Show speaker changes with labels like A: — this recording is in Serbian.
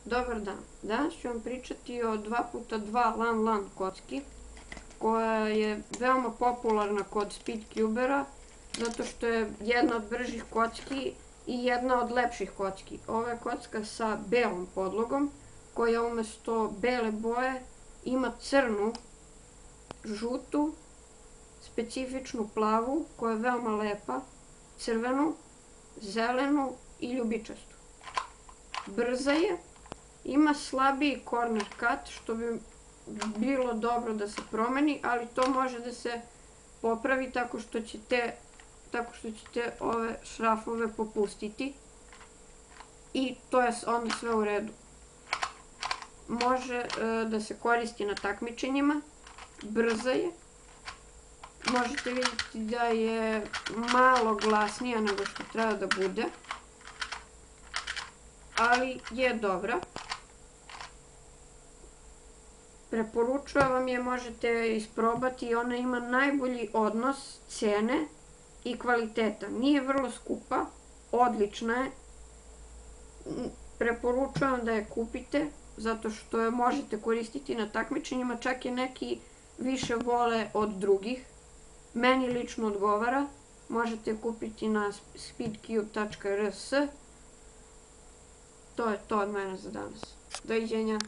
A: Dobar dan, danas ću vam pričati o 2x2 Lanlan kocki koja je veoma popularna kod Speedcubera zato što je jedna od bržih kocki i jedna od lepših kocki. Ova je kocka sa belom podlogom koja umesto bele boje ima crnu, žutu, specifičnu plavu koja je veoma lepa, crvenu, zelenu i ljubičastu. Brza je, ima slabiji corner cut što bi bilo dobro da se promeni, ali to može da se popravi tako što ćete ove šrafove popustiti i to je onda sve u redu. Može da se koristi na takmičenjima, brza je, možete vidjeti da je malo glasnija nego što treba da bude, ali je dobra. Preporučujem vam je, možete je isprobati i ona ima najbolji odnos cene i kvaliteta. Nije vrlo skupa, odlična je. Preporučujem da je kupite zato što je možete koristiti na takmičenjima, čak je neki više vole od drugih. Meni lično odgovara, možete je kupiti na speedcube.rs. To je to od mene za danas. Doviđenja.